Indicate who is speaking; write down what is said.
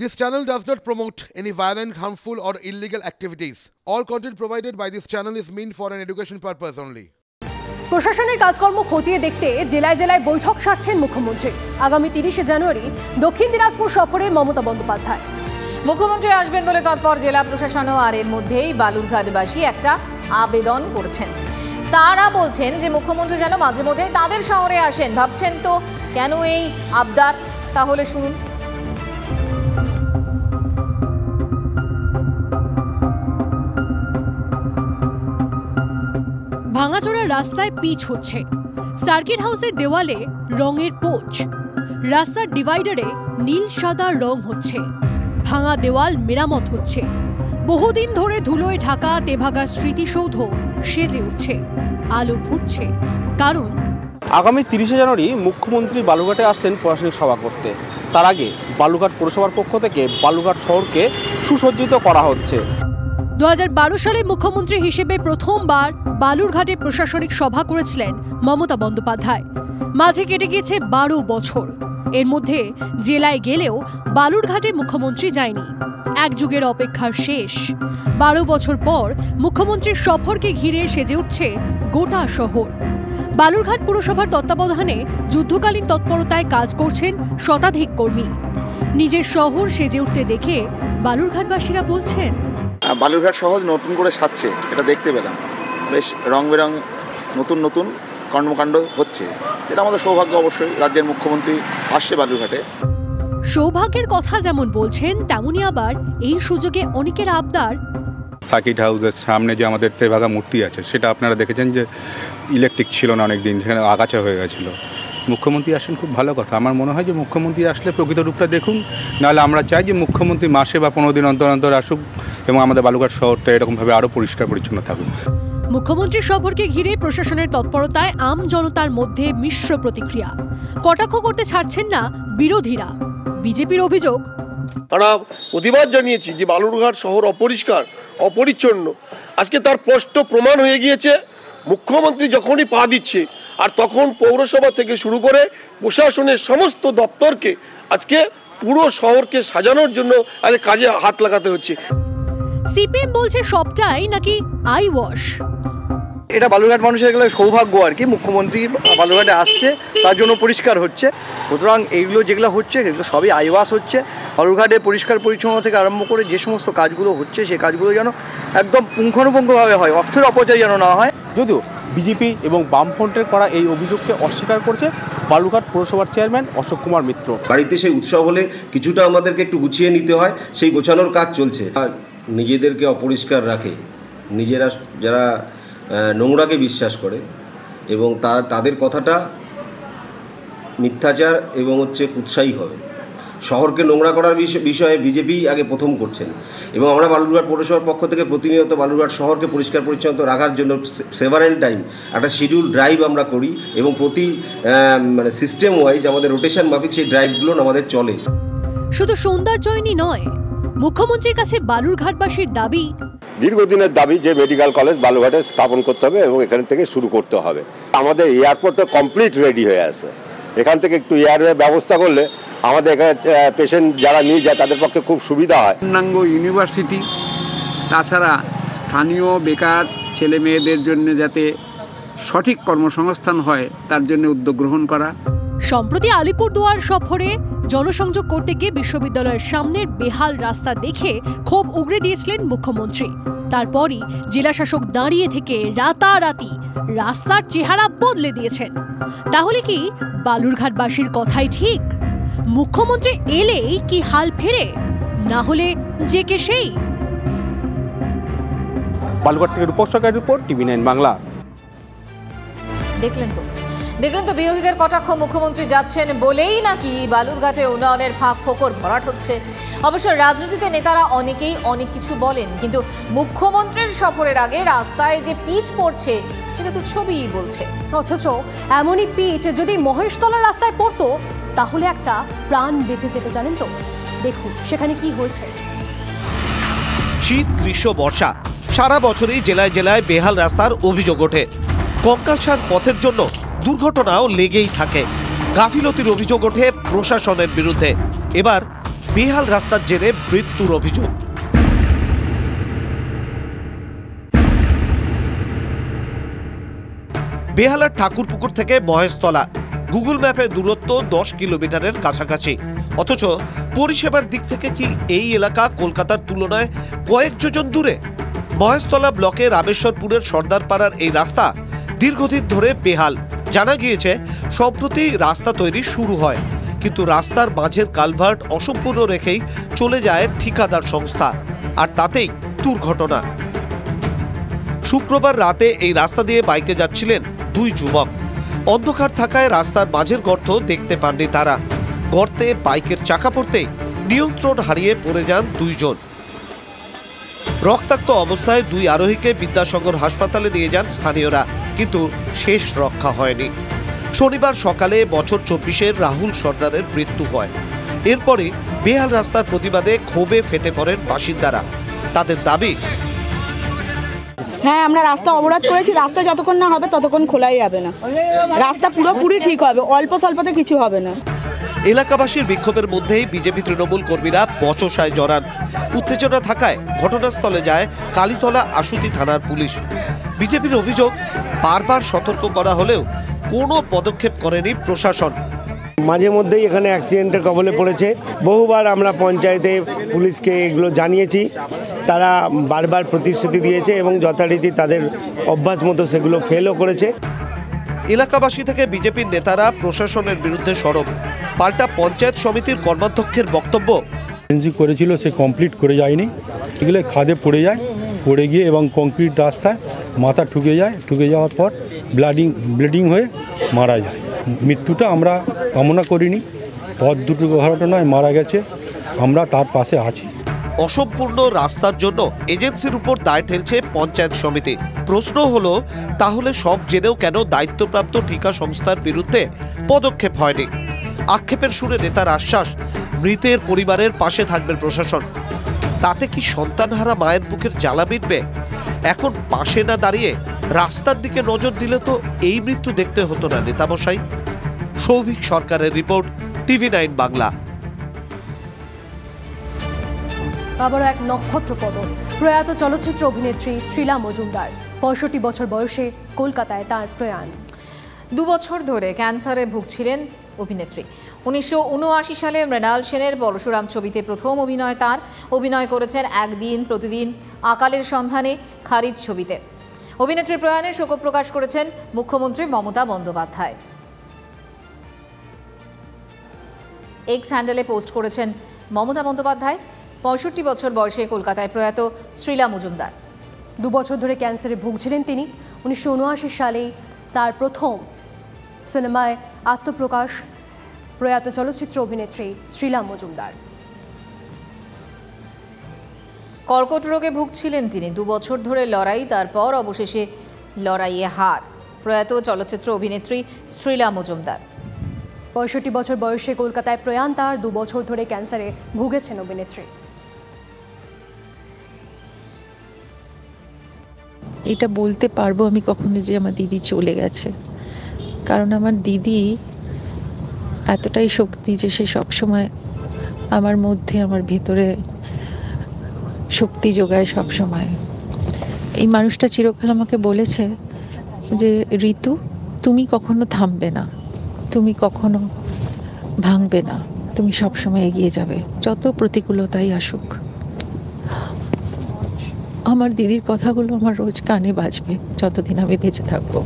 Speaker 1: This channel does not promote any violent, harmful or illegal activities. All content provided by this channel is meant for an education purpose only.
Speaker 2: প্রশাসনের কাজকর্ম খতিয়ে দেখতে জেলায় জেলায় বৈঠক সারছেন মুখ্যমন্ত্রী। আগামী 30শে জানুয়ারি দক্ষিণ দিনাজপুর সফরে মমতা বন্দ্যোপাধ্যায়।
Speaker 3: মুখ্যমন্ত্রী আসবেন বলে তৎপর জেলা প্রশাসনও, আর এর মধ্যেই বালুরঘাটবাসী একটা আবেদন করেছেন। তারা বলছেন যে মুখ্যমন্ত্রী যেন মাঝে মধ্যে তাদের শহরে আসেন। ভাবছেন তো কেন এই আবদার? তাহলে শুনুন।
Speaker 2: ভাঙাচোরা রাস্তায় পিচ হচ্ছে, সার্কিট হাউসের দেওয়ালে রঙের পোচ, রাস্তার ডিভাইডারে নীল সাদা রং হচ্ছে, ভাঙা দেওয়াল মেরামত হচ্ছে, বহুদিন ধরে ধুলোয় ঢাকা তেভাগার স্মৃতিসৌধ সেজে উঠছে, আলো ফুটছে। কারণ
Speaker 4: আগামী 30শে জানুয়ারি মুখ্যমন্ত্রী বালুরঘাটে আসছেন প্রশাসনিক সভা করতে। তার আগে বালুরঘাট পৌরসভার পক্ষ থেকে বালুরঘাট শহরকে সুসজ্জিত করা হচ্ছে।
Speaker 2: 2012 সালে মুখ্যমন্ত্রী হিসেবে প্রথমবার বালুরঘাটে প্রশাসনিক সভা করেছিলেন মমতা বন্দ্যোপাধ্যায়। মাঝে কেটে গিয়েছে 12 বছর। এর মধ্যে জেলায় গেলেও বালুরঘাটে মুখ্যমন্ত্রী যায়নি। এক যুগের অপেক্ষার শেষ। 12 বছর পর মুখ্যমন্ত্রীর সফরকে ঘিরে সেজে উঠছে গোটা শহর। বালুরঘাট পুরসভার তত্ত্বাবধানে যুদ্ধকালীন তৎপরতায় কাজ করছেন শতাধিক কর্মী। নিজের শহর সেজে উঠতে দেখে বালুরঘাটবাসীরা বলছেন,
Speaker 5: বালুরঘাট শহর নতুন করে সাজছে, এটা দেখতে পেলাম। বেশ রং বেরং নতুন নতুন কর্মকাণ্ড হচ্ছে। এটা আমাদের সৌভাগ্য। অবশ্যই রাজ্যের মুখ্যমন্ত্রী আসছে বালুরঘাটে।
Speaker 2: সৌভাগ্যের কথা যেমন বলছেন, তেমনি আবার এই সুযোগে অনেকের আবদার।
Speaker 6: সার্কিট হাউসের সামনে যে আমাদের তেভাগা মূর্তি আছে, সেটা আপনারা দেখেছেন যে ইলেকট্রিক ছিল না অনেক দিন, সেখানে আগাছা হয়ে গেছিল। মুখ্যমন্ত্রী আসেন, খুব ভালো কথা। আমার মনে হয় যে মুখ্যমন্ত্রী আসলে প্রকৃত রূপটা দেখুন। নাহলে আমরা চাই যে মুখ্যমন্ত্রী মাসে বা 15 দিন অন্তর অন্তর আসুক এবং আমাদের বালুরঘাট শহরটা এরকমভাবে আরও পরিষ্কার পরিচ্ছন্ন থাকুক।
Speaker 2: মুখ্যমন্ত্রীর সফরকে ঘিরে প্রশাসনের তৎপরতায় আম জনতার মধ্যে মিশ্র প্রতিক্রিয়া। কটাক্ষ করতে ছাড়ছেন না বিরোধীরা। বিজেপির অভিযোগ,
Speaker 7: তারা প্রতিবাদ জানিয়েছি যে বালুরঘাট শহর অপরিষ্কার, অপরিচ্ছন্ন। আজকে তার স্পষ্ট প্রমাণ হয়ে গিয়েছে। মুখ্যমন্ত্রী যখনই পা দিচ্ছে, আর তখন পৌরসভা থেকে শুরু করে প্রশাসনের সমস্ত দপ্তরকে আজকে পুরো শহরকে সাজানোর জন্য কাজে হাত লাগাতে হচ্ছে।
Speaker 2: সিপিএম বলছে সবটাই নাকি আই ওয়াশ।
Speaker 8: এটা বালুরঘাট মানুষের গেলে সৌভাগ্য আর কি। মুখ্যমন্ত্রী বালুরঘাটে আসছে, তার জন্য পরিষ্কার হচ্ছে। সুতরাং এইগুলো যেগুলো হচ্ছে সেগুলো সবই আই ওয়াশ হচ্ছে। বালুরঘাটে পরিষ্কার পরিচ্ছন্নতা থেকে আরম্ভ করে যে সমস্ত কাজগুলো হচ্ছে, সেই কাজগুলো যেন একদম পুঙ্খানুপুঙ্খভাবে হয়, অর্থের অপচয় যেন না হয়।
Speaker 4: যদিও বিজেপি এবং বামফ্রন্টের করা এই অভিযোগকে অস্বীকার করছে বালুরঘাট পৌরসভার চেয়ারম্যান অশোক কুমার মিত্র।
Speaker 9: বাড়িতে সেই উৎসব হলে কিছুটা আমাদেরকে একটু গুছিয়ে নিতে হয়, সেই গোছানোর কাজ চলছে। আর নিজেদেরকে অপরিষ্কার রাখে, নিজেরা যারা নোংরাকে বিশ্বাস করে এবং তাদের কথাটা মিথ্যাচার এবং কুৎসাই হবে। শহরকে নোংরা করার বিষয়ে বিজেপি আগে প্রথম করছেন এবং আমরা বালুরঘাট পৌরসভার পক্ষ থেকে প্রতিনিয়ত বালুরঘাট শহরকে পরিষ্কার পরিচ্ছন্ন রাখার জন্য সেভারেল টাইম একটা শিডিউল ড্রাইভ আমরা করি এবং প্রতি সিস্টেম ওয়াইজ আমাদের রোটেশন মাফিক সেই ড্রাইভগুলো আমাদের চলে।
Speaker 2: শুধু সৌন্দর্যই নয়, মুখ্যমন্ত্রীর কাছে বালুরঘাটবাসীর দাবি,
Speaker 10: দীর্ঘদিনের দাবি যে মেডিকেল কলেজ বালুরঘাটে স্থাপন করতে হবে এবং এখান থেকে শুরু করতে হবে। আমাদের এয়ারপোর্টটা কমপ্লিট রেডি হয়ে আছে। এখান থেকে একটু এয়ারের ব্যবস্থা করলে আমাদের এখানে পেশেন্ট যারা নিয়ে যায় তাদের পক্ষে খুব সুবিধা হয়।
Speaker 11: পূর্ণাঙ্গ ইউনিভার্সিটি, তাছাড়া স্থানীয় বেকার ছেলে মেয়েদের জন্য যাতে সঠিক কর্মসংস্থান হয় তার জন্য উদ্যোগ গ্রহণ করা।
Speaker 2: সম্প্রতি আলিপুরদুয়ার সফরে জনসংযোগ করতে গিয়ে বিশ্ববিদ্যালয়ের সামনের বেহাল রাস্তা দেখে ক্ষোভ উগরে দিয়েছিলেন মুখ্যমন্ত্রী। তারপরই জেলাশাসক দাঁড়িয়ে থেকে রাতারাতি রাস্তার চেহারা বদলে দিয়েছেন। তাহলে কি বালুরঘাটবাসীর কথাই ঠিক? মুখ্যমন্ত্রী এলেই কি হাল ফেরে, না হলে যে কে সেই?
Speaker 4: বালুরঘাট থেকে রূপক সরকারের রিপোর্ট, TV9 বাংলা।
Speaker 3: দেখলেন তো বিরোধীদের কটাক্ষ। মুখ্যমন্ত্রী যাচ্ছেন বলেই নাকি বালুরঘাটে উন্নয়নের ফাঁক ফোকর ভরাট হচ্ছে। অবশ্য রাজনীতিতে নেতারা অনেকেই অনেক কিছু বলেন, কিন্তু মুখ্যমন্ত্রীর সফরের আগে রাস্তায় যে পিচ পড়ছে সেটা তো ছবিই বলছে।
Speaker 2: অথচ এমনই পিচ যদি মহেশতলা রাস্তায় পড়তো তাহলে একটা প্রাণ বেঁচে যেত। জানেন তো, দেখুন সেখানে কি হয়েছে।
Speaker 12: শীত, গ্রীষ্ম, বর্ষা সারা বছরই জেলায় জেলায় বেহাল রাস্তার অভিযোগ ওঠে। কঙ্কালসার পথের জন্য দুর্ঘটনাও লেগেই থাকে। গাফিলতির অভিযোগ ওঠে প্রশাসনের বিরুদ্ধে। এবার বেহাল রাস্তার জেরে মৃত্যুর অভিযোগ। বেহালার ঠাকুরপুকুর থেকে মহেশতলা গুগল ম্যাপে দূরত্ব 10 কিলোমিটারের কাছাকাছি, অথচ পরিষেবার দিক থেকে কি এই এলাকা কলকাতার তুলনায় কয়েক যোজন দূরে? মহেশতলা ব্লকে রামেশ্বরপুরের সর্দারপাড়ার এই রাস্তা দীর্ঘদিন ধরে বেহাল। জানা গিয়েছে সম্প্রতি রাস্তা তৈরি শুরু হয়, কিন্তু রাস্তার মাঝের কালভার্ট অসম্পূর্ণ রেখেই চলে যায় ঠিকাদার সংস্থা, আর তাতেই দুর্ঘটনা। শুক্রবার রাতে এই রাস্তা দিয়ে বাইকে যাচ্ছিলেন দুই যুবক। অন্ধকার থাকায় রাস্তার মাঝের গর্ত দেখতে পাননি তারা। গর্তে বাইকের চাকা পড়তেই নিয়ন্ত্রণ হারিয়ে পড়ে যান দুইজন। রক্তাক্ত অবস্থায় দুই আরোহীকে বিদ্যাসাগর হাসপাতালে নিয়ে যান স্থানীয়রা, কিন্তু শেষ রক্ষা হয়নি। শনিবার সকালে বছর 24-এর রাহুল সর্দারের মৃত্যু হয়। এরপরে বেহাল রাস্তার প্রতিবাদে ক্ষোভে ফেটে পড়েন বাসিন্দারা। তাদের দাবি,
Speaker 13: হ্যাঁ, আমরা রাস্তা অবরোধ করেছি, রাস্তা যতক্ষণ না হবে ততক্ষণ খোলাই যাবে না। রাস্তা পুরোপুরি ঠিক হবে, অল্প স্বল্পতে কিছু হবে না।
Speaker 12: এলাকাবাসীর বিক্ষোভের মধ্যেই বিজেপি তৃণমূল কর্মীরা বচসায় জড়ান। উত্তেজনা থাকায় ঘটনাস্থলে যায় কালীতলা আশুতি থানার পুলিশ। বিজেপির অভিযোগ, বারবার সতর্ক করা হলেও কোনো পদক্ষেপ করেনি প্রশাসন।
Speaker 14: মাঝে মধ্যেই এখানে অ্যাক্সিডেন্টের কবলে পড়েছে। বহুবার আমরা পঞ্চায়েতে পুলিশকে এগুলো জানিয়েছি, তারা বারবার প্রতিশ্রুতি দিয়েছে এবং যথারীতি তাদের অভ্যাস মতো সেগুলো ফেলও করেছে।
Speaker 12: এলাকাবাসী থেকে বিজেপির নেতারা প্রশাসনের বিরুদ্ধে সরব। পাল্টা পঞ্চায়েত সমিতির কর্মাধ্যক্ষের বক্তব্য,
Speaker 15: করেছিল সে কমপ্লিট করে যায়নি, এগুলো খাদে পড়ে যায়, পড়ে গিয়ে এবং কংক্রিট রাস্তায় মাথা ঠুকে যায়, ঠুকে যাওয়ার পর ব্লিডিং হয়ে মারা যায়। মৃত্যুটা আমরা কামনা করিনি, পথ দুর্ঘটনায় মারা গেছে, আমরা তার পাশে আছি।
Speaker 12: অসম্পূর্ণ রাস্তার জন্য এজেন্সির উপর দায় ঠেলছে পঞ্চায়েত সমিতি। প্রশ্ন হলো, তাহলে সব জেনেও কেন দায়িত্বপ্রাপ্ত ঠিকা সংস্থার বিরুদ্ধে পদক্ষেপ হয়নি? আক্ষেপের সুরে নেতার আশ্বাস, মৃতের পরিবারের পাশে থাকবে প্রশাসন। তাতে কি সন্তানহারা মায়ের বুকের জ্বালা মিটবে? এখন পাশে না দাঁড়িয়ে রাস্তার দিকে নজর দিলে তো এই মৃত্যু দেখতে হতো না নেতামশাই। সৌভিক সরকারের রিপোর্ট, TV9 বাংলা।
Speaker 2: আবারও এক নক্ষত্র পতন, প্রয়াত চলচ্চিত্র অভিনেত্রী শ্রীলা মজুমদার। 65 বছর বয়সে কলকাতায় তার প্রয়াণ।
Speaker 3: 2 বছর ধরে ক্যান্সারে ভুগছিলেন অভিনেত্রী। 1979 সালে মৃণাল সেনের পরশুরাম ছবিতে প্রথম অভিনয় তার। অভিনয় করেছেন একদিন, প্রতিদিন, আকালের সন্ধানে, খারিজ ছবিতে। অভিনেত্রীর প্রয়াণে শোক প্রকাশ করেছেন মুখ্যমন্ত্রী মমতা বন্দ্যোপাধ্যায়। এক্স হ্যান্ডেলে পোস্ট করেছেন মমতা বন্দ্যোপাধ্যায়, 65 বছর বয়সে কলকাতায় প্রয়াত শ্রীলা মজুমদার।
Speaker 2: 2 বছর ধরে ক্যান্সারে ভুগছিলেন তিনি। 1979 সালেই তার প্রথম সিনেমায় আত্মপ্রকাশ। প্রয়াত চলচ্চিত্র অভিনেত্রী শ্রীলা মজুমদার।
Speaker 3: কর্কট রোগে ভুগছিলেন তিনি। 2 বছর ধরে লড়াই, তারপর অবশেষে লড়াইয়ে হার। প্রয়াত চলচ্চিত্র অভিনেত্রী শ্রীলা মজুমদার।
Speaker 2: 65 বছর বয়সে কলকাতায় প্রয়াণ তার। 2 বছর ধরে ক্যান্সারে ভুগেছেন অভিনেত্রী।
Speaker 16: এটা বলতে পারবো আমি কখনো যে আমার দিদি চলে গেছে, কারণ আমার দিদি এতটাই শক্তি যে সে সবসময় আমার মধ্যে, আমার ভেতরে শক্তি যোগায় সবসময়। এই মানুষটা চিরকাল আমাকে বলেছে যে ঋতু, তুমি কখনো থামবে না, তুমি কখনো ভাঙবে না, তুমি সবসময় এগিয়ে যাবে, যত প্রতিকূলতাই আসুক। আমার দিদির কথাগুলো আমার রোজ কানে বাজবে যতদিন আমি বেঁচে থাকবো।